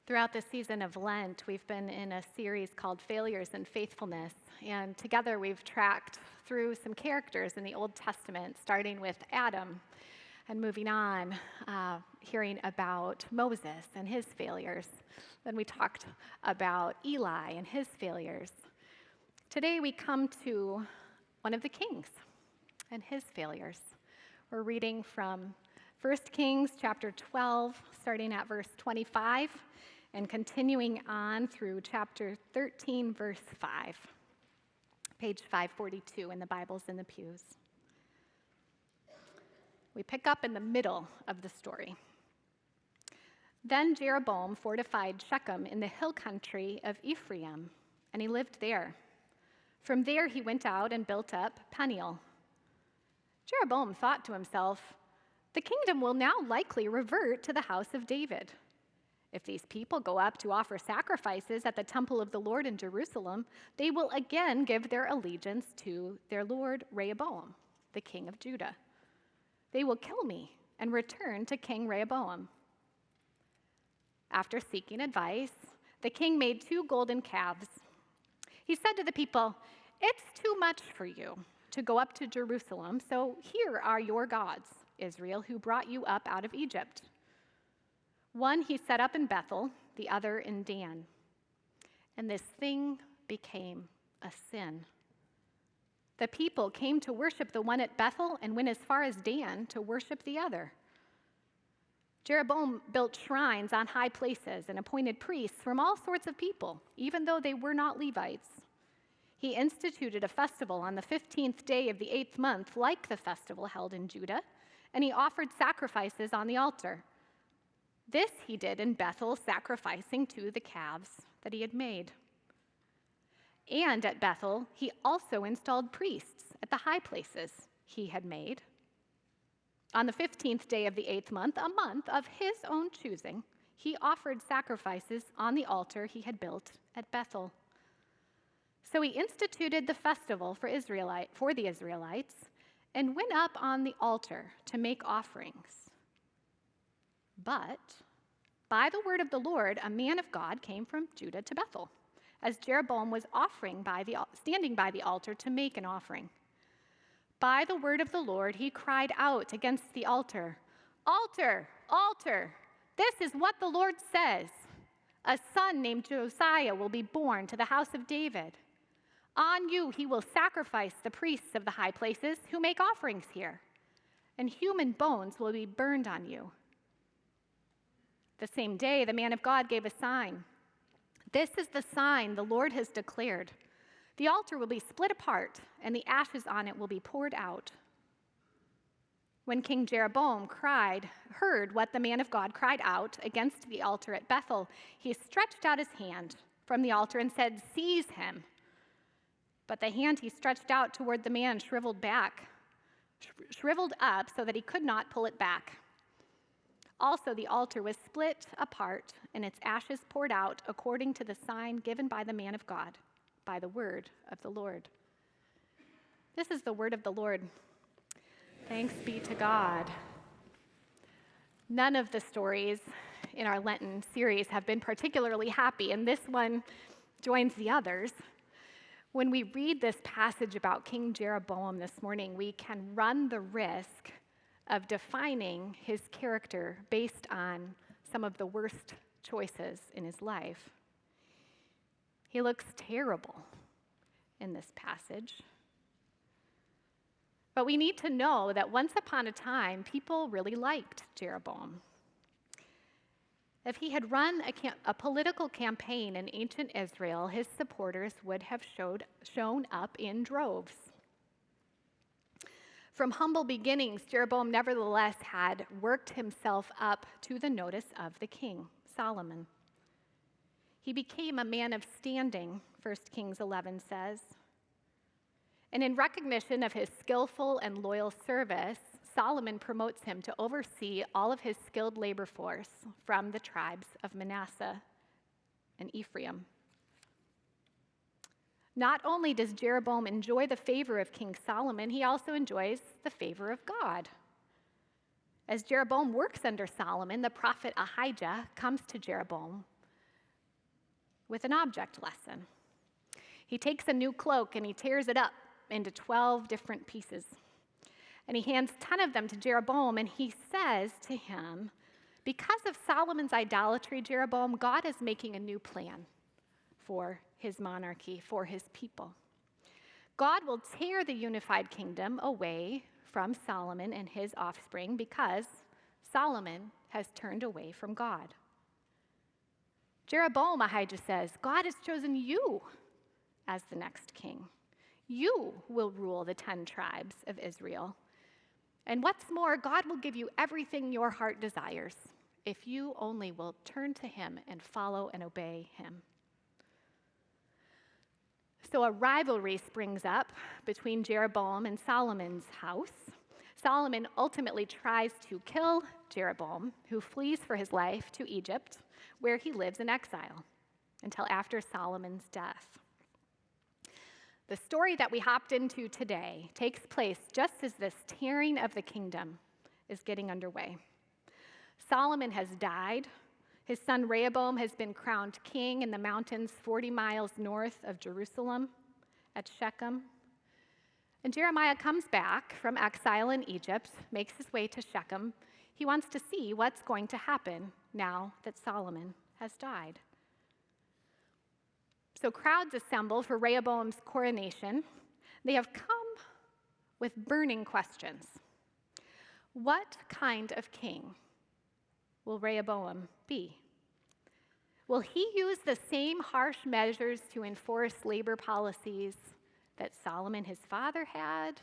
Throughout the season of Lent, we've been in a series called Failures and Faithfulness, and together we've tracked through some characters in the Old Testament, starting with Adam and moving on, hearing about Moses and his failures. Then we talked about Eli and his failures. Today we come to one of the kings and his failures. We're reading from 1 Kings chapter 12, starting at verse 25, and continuing on through chapter 13, verse 5, page 542 in the Bibles in the pews. We pick up in the middle of the story. Then Jeroboam fortified Shechem in the hill country of Ephraim, and he lived there. From there he went out and built up Peniel. Jeroboam thought to himself, "The kingdom will now likely revert to the house of David. If these people go up to offer sacrifices at the temple of the Lord in Jerusalem, they will again give their allegiance to their lord Rehoboam, the king of Judah. They will kill me and return to King Rehoboam." After seeking advice, the king made 2 golden calves. He said to the people, "It's too much for you to go up to Jerusalem, so here are your gods, Israel, who brought you up out of Egypt." One he set up in Bethel, the other in Dan. And this thing became a sin. The people came to worship the one at Bethel and went as far as Dan to worship the other. Jeroboam built shrines on high places and appointed priests from all sorts of people, even though they were not Levites. He instituted a festival on the 15th day of the 8th month, like the festival held in Judah, and he offered sacrifices on the altar. This he did in Bethel, sacrificing to the calves that he had made. And at Bethel, he also installed priests at the high places he had made. On the 15th day of the 8th month, a month of his own choosing, he offered sacrifices on the altar he had built at Bethel. So he instituted the festival for the Israelites and went up on the altar to make offerings. But by the word of the Lord, a man of God came from Judah to Bethel, as Jeroboam was standing by the altar to make an offering. By the word of the Lord, he cried out against the altar, "Altar, altar, this is what the Lord says. A son named Josiah will be born to the house of David. On you he will sacrifice the priests of the high places who make offerings here, and human bones will be burned on you." The same day, the man of God gave a sign. "This is the sign the Lord has declared. The altar will be split apart, and the ashes on it will be poured out." When King Jeroboam heard what the man of God cried out against the altar at Bethel, he stretched out his hand from the altar and said, "Seize him." But the hand he stretched out toward the man shriveled up so that he could not pull it back. Also, the altar was split apart and its ashes poured out according to the sign given by the man of God, by the word of the Lord. This is the word of the Lord. Thanks be to God. None of the stories in our Lenten series have been particularly happy, and this one joins the others. When we read this passage about King Jeroboam this morning, we can run the risk of defining his character based on some of the worst choices in his life. He looks terrible in this passage. But we need to know that once upon a time, people really liked Jeroboam. If he had run a political campaign in ancient Israel, his supporters would have shown up in droves. From humble beginnings, Jeroboam nevertheless had worked himself up to the notice of the king, Solomon. He became a man of standing, 1 Kings 11 says. And in recognition of his skillful and loyal service, Solomon promotes him to oversee all of his skilled labor force from the tribes of Manasseh and Ephraim. Not only does Jeroboam enjoy the favor of King Solomon, he also enjoys the favor of God. As Jeroboam works under Solomon, the prophet Ahijah comes to Jeroboam with an object lesson. He takes a new cloak and he tears it up into 12 different pieces. And he hands 10 of them to Jeroboam, and he says to him, because of Solomon's idolatry, Jeroboam, God is making a new plan for his monarchy, for his people. God will tear the unified kingdom away from Solomon and his offspring because Solomon has turned away from God. Jeroboam, Ahijah says, God has chosen you as the next king. You will rule the 10 tribes of Israel. And what's more, God will give you everything your heart desires if you only will turn to him and follow and obey him. So a rivalry springs up between Jeroboam and Solomon's house. Solomon ultimately tries to kill Jeroboam, who flees for his life to Egypt, where he lives in exile until after Solomon's death. The story that we hopped into today takes place just as this tearing of the kingdom is getting underway. Solomon has died. His son Rehoboam has been crowned king in the mountains 40 miles north of Jerusalem at Shechem. And Jeremiah comes back from exile in Egypt, makes his way to Shechem. He wants to see what's going to happen now that Solomon has died. So crowds assemble for Rehoboam's coronation. They have come with burning questions. What kind of king will Rehoboam be? Will he use the same harsh measures to enforce labor policies that Solomon, his father, had?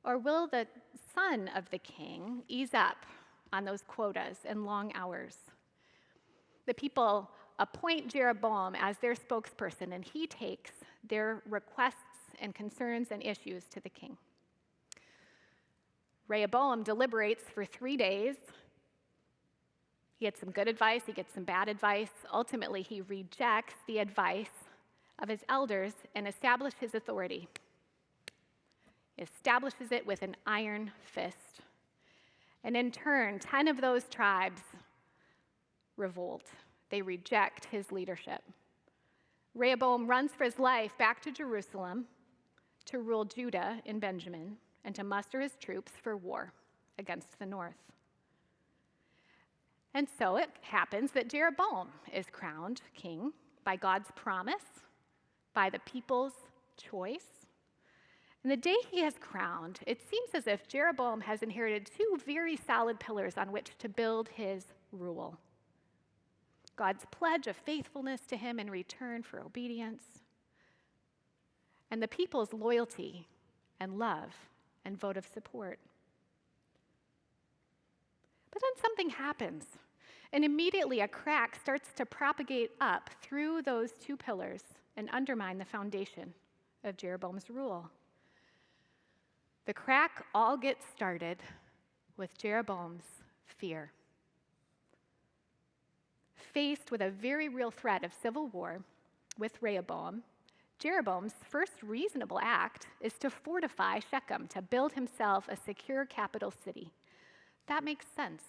Or will the son of the king ease up on those quotas and long hours? The people appoint Jeroboam as their spokesperson, and he takes their requests and concerns and issues to the king. Rehoboam deliberates for 3 days. He gets some good advice, he gets some bad advice. Ultimately, he rejects the advice of his elders and establishes his authority. He establishes it with an iron fist. And in turn, 10 of those tribes revolt. They reject his leadership. Rehoboam runs for his life back to Jerusalem to rule Judah and Benjamin and to muster his troops for war against the north. And so it happens that Jeroboam is crowned king by God's promise, by the people's choice. And the day he is crowned, it seems as if Jeroboam has inherited 2 very solid pillars on which to build his rule. God's pledge of faithfulness to him in return for obedience, and the people's loyalty and love and vote of support. But then something happens, and immediately a crack starts to propagate up through those 2 pillars and undermine the foundation of Jeroboam's rule. The crack all gets started with Jeroboam's fear. Faced with a very real threat of civil war with Rehoboam, Jeroboam's first reasonable act is to fortify Shechem, to build himself a secure capital city. That makes sense.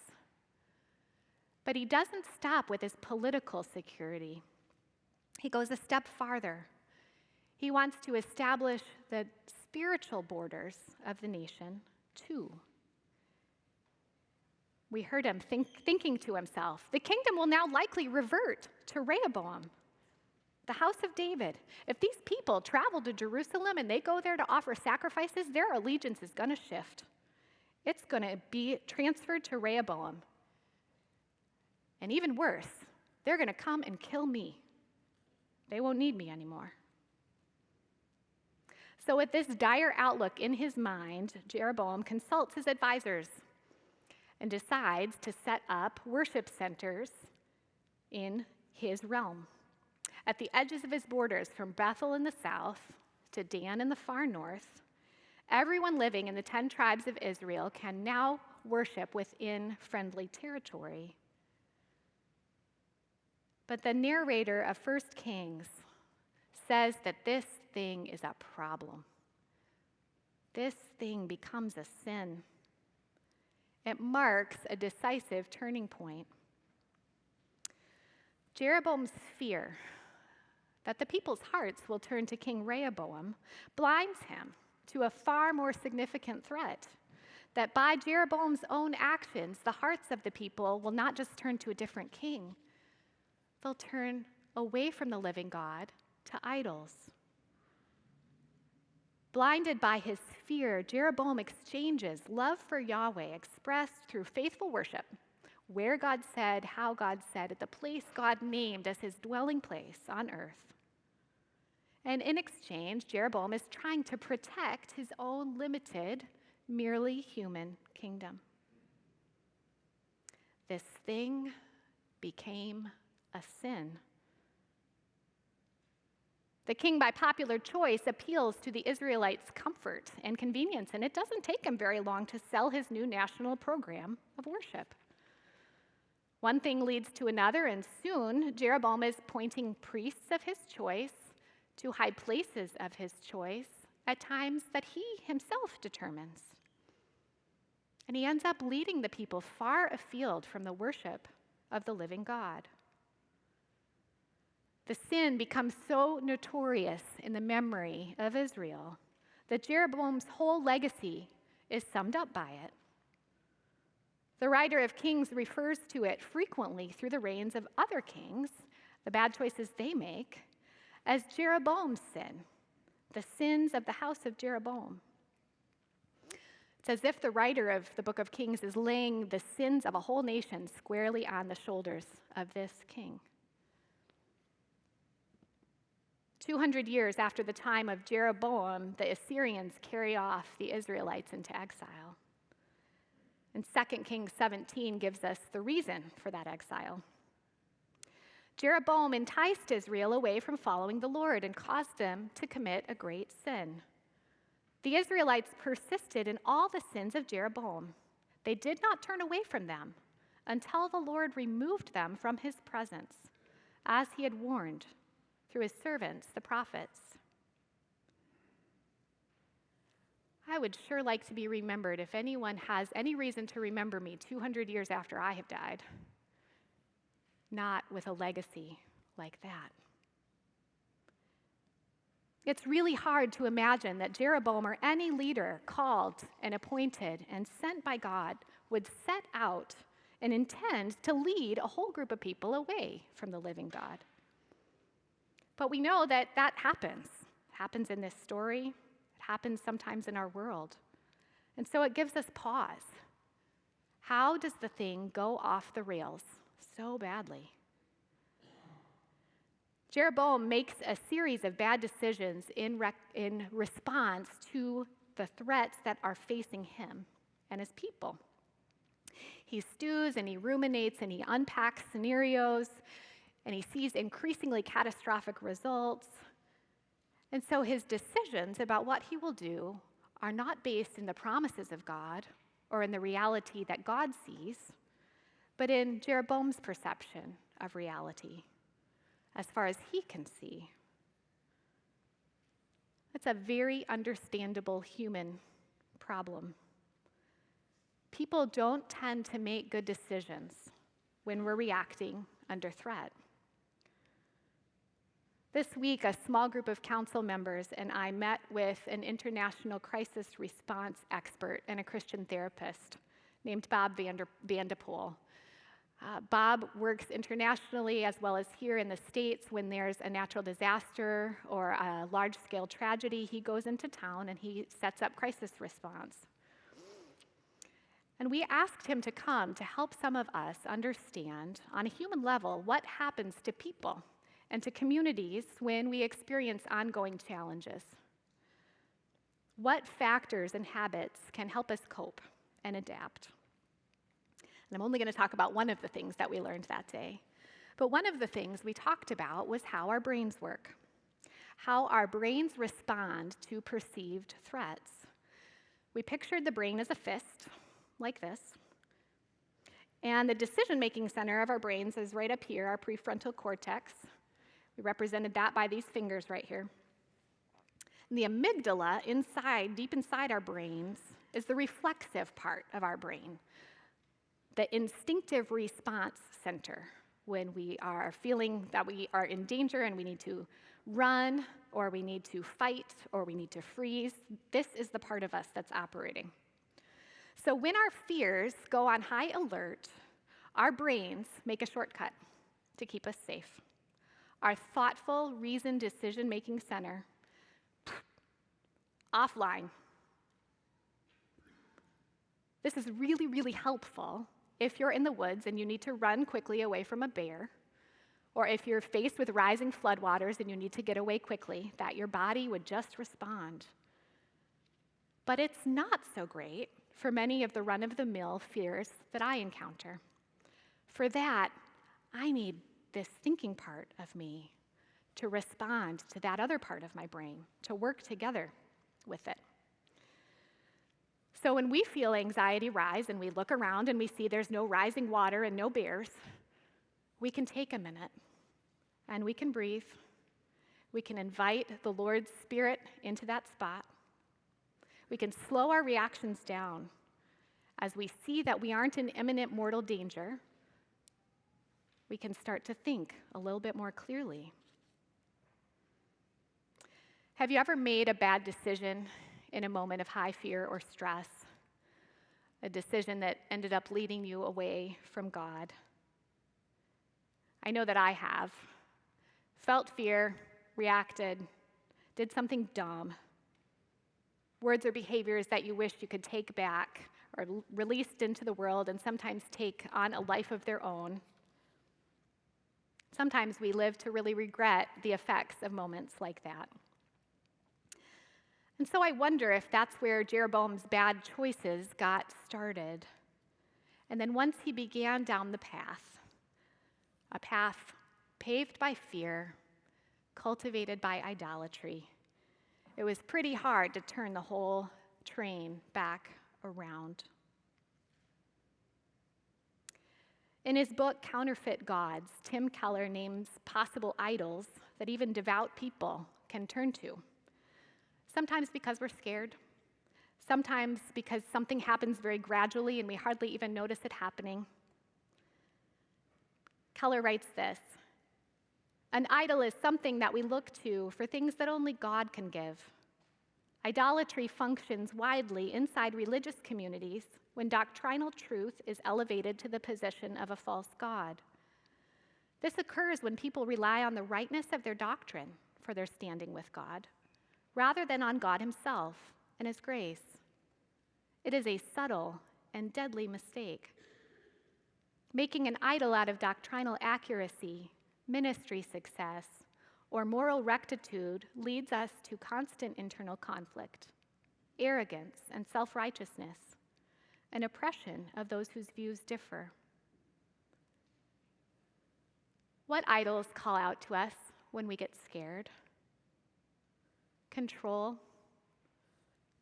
But he doesn't stop with his political security. He goes a step farther. He wants to establish the spiritual borders of the nation, too. We heard him thinking to himself, the kingdom will now likely revert to Rehoboam, the house of David. If these people travel to Jerusalem and they go there to offer sacrifices, their allegiance is going to shift. It's going to be transferred to Rehoboam. And even worse, they're going to come and kill me. They won't need me anymore. So with this dire outlook in his mind, Jeroboam consults his advisors and decides to set up worship centers in his realm. At the edges of his borders, from Bethel in the south to Dan in the far north, everyone living in the 10 tribes of Israel can now worship within friendly territory. But the narrator of 1 Kings says that this thing is a problem. This thing becomes a sin. It marks a decisive turning point. Jeroboam's fear that the people's hearts will turn to King Rehoboam blinds him to a far more significant threat, that by Jeroboam's own actions, the hearts of the people will not just turn to a different king, they'll turn away from the living God to idols. Blinded by his fear, Jeroboam exchanges love for Yahweh expressed through faithful worship, where God said, how God said, at the place God named as his dwelling place on earth. And in exchange, Jeroboam is trying to protect his own limited, merely human kingdom. This thing became a sin. The king, by popular choice, appeals to the Israelites' comfort and convenience, and it doesn't take him very long to sell his new national program of worship. One thing leads to another, and soon Jeroboam is appointing priests of his choice to high places of his choice at times that he himself determines. And he ends up leading the people far afield from the worship of the living God. The sin becomes so notorious in the memory of Israel that Jeroboam's whole legacy is summed up by it. The writer of Kings refers to it frequently through the reigns of other kings, the bad choices they make, as Jeroboam's sin, the sins of the house of Jeroboam. It's as if the writer of the book of Kings is laying the sins of a whole nation squarely on the shoulders of this king. 200 years after the time of Jeroboam, the Assyrians carry off the Israelites into exile. And 2 Kings 17 gives us the reason for that exile. Jeroboam enticed Israel away from following the Lord and caused them to commit a great sin. The Israelites persisted in all the sins of Jeroboam. They did not turn away from them until the Lord removed them from his presence, as he had warned through his servants, the prophets. I would sure like to be remembered if anyone has any reason to remember me 200 years after I have died, not with a legacy like that. It's really hard to imagine that Jeroboam or any leader called and appointed and sent by God would set out and intend to lead a whole group of people away from the living God. But we know that that happens. It happens in this story. It happens sometimes in our world. And so it gives us pause. How does the thing go off the rails so badly? Jeroboam makes a series of bad decisions in response to the threats that are facing him and his people. He stews and he ruminates and he unpacks scenarios, and he sees increasingly catastrophic results. And so his decisions about what he will do are not based in the promises of God or in the reality that God sees, but in Jeroboam's perception of reality, as far as he can see. It's a very understandable human problem. People don't tend to make good decisions when we're reacting under threat. This week, a small group of council members and I met with an international crisis response expert and a Christian therapist named Bob Vandepoel. Bob works internationally as well as here in the States. When there's a natural disaster or a large-scale tragedy, he goes into town and he sets up crisis response. And we asked him to come to help some of us understand on a human level what happens to people and to communities when we experience ongoing challenges. What factors and habits can help us cope and adapt? And I'm only going to talk about one of the things that we learned that day. But one of the things we talked about was how our brains work, how our brains respond to perceived threats. We pictured the brain as a fist, like this. And the decision-making center of our brains is right up here, our prefrontal cortex. We represented that by these fingers right here. And the amygdala, deep inside our brains, is the reflexive part of our brain, the instinctive response center when we are feeling that we are in danger and we need to run, or we need to fight, or we need to freeze. This is the part of us that's operating. So when our fears go on high alert, our brains make a shortcut to keep us safe. Our thoughtful, reasoned decision-making center, offline. This is really, really helpful if you're in the woods and you need to run quickly away from a bear, or if you're faced with rising floodwaters and you need to get away quickly, that your body would just respond. But it's not so great for many of the run-of-the-mill fears that I encounter. For that, I need this thinking part of me to respond to that other part of my brain, to work together with it. So when we feel anxiety rise and we look around and we see there's no rising water and no bears, we can take a minute and we can breathe. We can invite the Lord's Spirit into that spot. We can slow our reactions down as we see that we aren't in imminent mortal danger. We can start to think a little bit more clearly. Have you ever made a bad decision in a moment of high fear or stress? A decision that ended up leading you away from God? I know that I have. Felt fear, reacted, did something dumb. Words or behaviors that you wish you could take back or released into the world and sometimes take on a life of their own. Sometimes we live to really regret the effects of moments like that. And so I wonder if that's where Jeroboam's bad choices got started. And then once he began down the path, a path paved by fear, cultivated by idolatry, it was pretty hard to turn the whole train back around. In his book, Counterfeit Gods, Tim Keller names possible idols that even devout people can turn to. Sometimes because we're scared, sometimes because something happens very gradually and we hardly even notice it happening. Keller writes this: an idol is something that we look to for things that only God can give. Idolatry functions widely inside religious communities when doctrinal truth is elevated to the position of a false god. This occurs when people rely on the rightness of their doctrine for their standing with God, rather than on God himself and his grace. It is a subtle and deadly mistake. Making an idol out of doctrinal accuracy, ministry success, or moral rectitude leads us to constant internal conflict, arrogance and self-righteousness, and oppression of those whose views differ. What idols call out to us when we get scared? Control,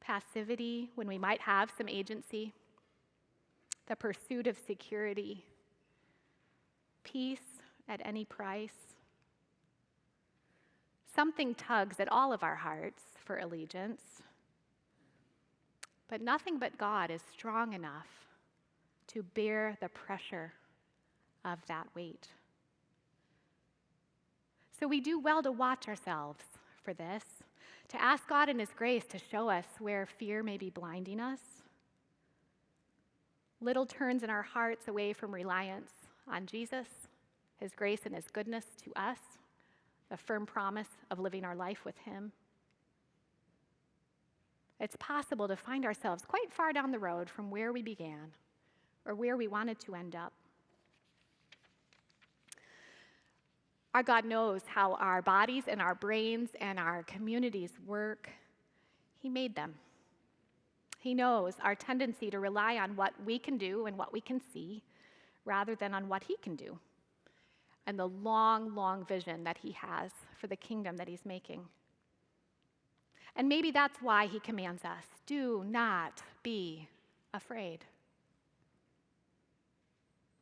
passivity when we might have some agency, the pursuit of security, peace at any price. Something tugs at all of our hearts for allegiance, but nothing but God is strong enough to bear the pressure of that weight. So we do well to watch ourselves for this, to ask God in his grace to show us where fear may be blinding us. Little turns in our hearts away from reliance on Jesus, his grace and his goodness to us, the firm promise of living our life with him. It's possible to find ourselves quite far down the road from where we began or where we wanted to end up. Our God knows how our bodies and our brains and our communities work. He made them. He knows our tendency to rely on what we can do and what we can see rather than on what he can do and the long, long vision that he has for the kingdom that he's making. And maybe that's why he commands us, do not be afraid.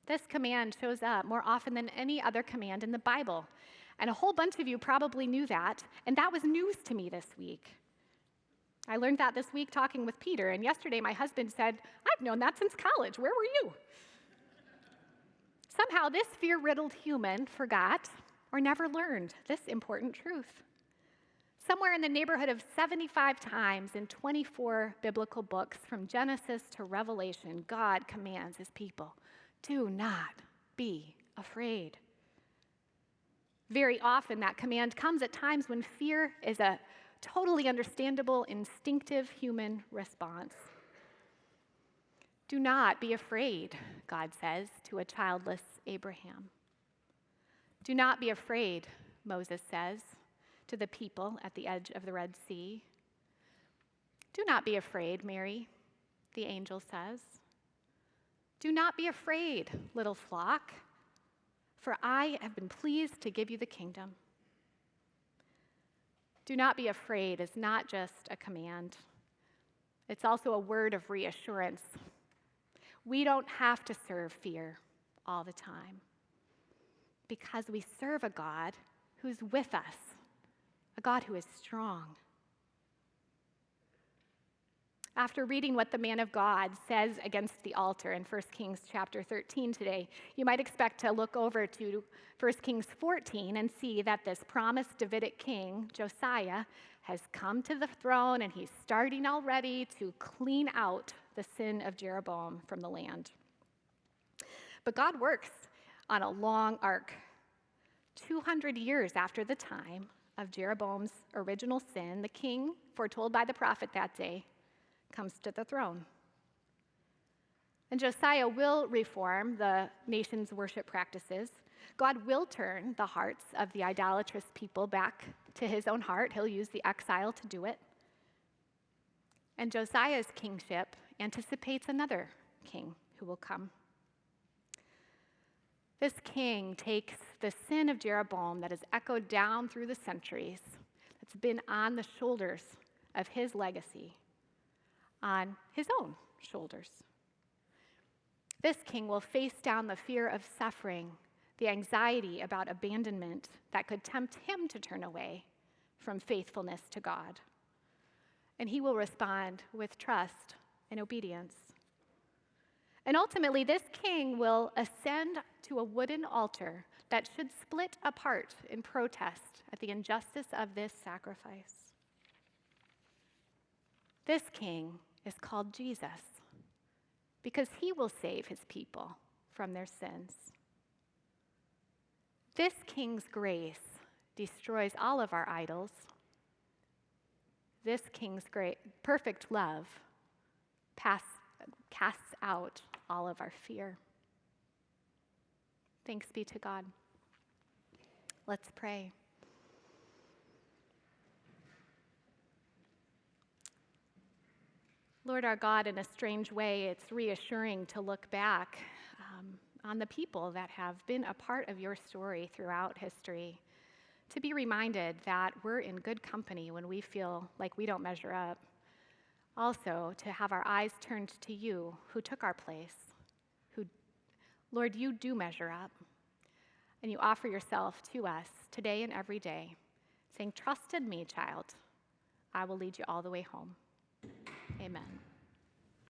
This command shows up more often than any other command in the Bible. And a whole bunch of you probably knew that, and that was news to me this week. I learned that this week talking with Peter, and yesterday my husband said, I've known that since college. Where were you? Somehow, this fear-riddled human forgot or never learned this important truth. Somewhere in the neighborhood of 75 times in 24 biblical books, from Genesis to Revelation, God commands his people, do not be afraid. Very often, that command comes at times when fear is a totally understandable, instinctive human response. Do not be afraid, God says to a childless Abraham. Do not be afraid, Moses says to the people at the edge of the Red Sea. Do not be afraid, Mary, the angel says. Do not be afraid, little flock, for I have been pleased to give you the kingdom. Do not be afraid is not just a command. It's also a word of reassurance. We don't have to serve fear all the time because we serve a God who's with us, a God who is strong. After reading what the man of God says against the altar in 1 Kings chapter 13 today, you might expect to look over to 1 Kings 14 and see that this promised Davidic king, Josiah, has come to the throne and he's starting already to clean out the sin of Jeroboam from the land. But God works on a long arc. 200 years after the time of Jeroboam's original sin, the king, foretold by the prophet that day, comes to the throne. And Josiah will reform the nation's worship practices. God will turn the hearts of the idolatrous people back to his own heart. He'll use the exile to do it. And Josiah's kingship anticipates another king who will come. This king takes the sin of Jeroboam that has echoed down through the centuries, that's been on the shoulders of his legacy, on his own shoulders. This king will face down the fear of suffering, the anxiety about abandonment that could tempt him to turn away from faithfulness to God. And he will respond with trust and obedience. And ultimately, this king will ascend to a wooden altar that should split apart in protest at the injustice of this sacrifice. This king is called Jesus because he will save his people from their sins. This king's grace destroys all of our idols. This king's perfect love casts out all of our fear. Thanks be to God. Let's pray. Lord our God, in a strange way, it's reassuring to look back on the people that have been a part of your story throughout history, to be reminded that we're in good company when we feel like we don't measure up. Also, to have our eyes turned to you, who took our place, Lord, you do measure up, and you offer yourself to us today and every day, saying, trust in me, child. I will lead you all the way home. Amen.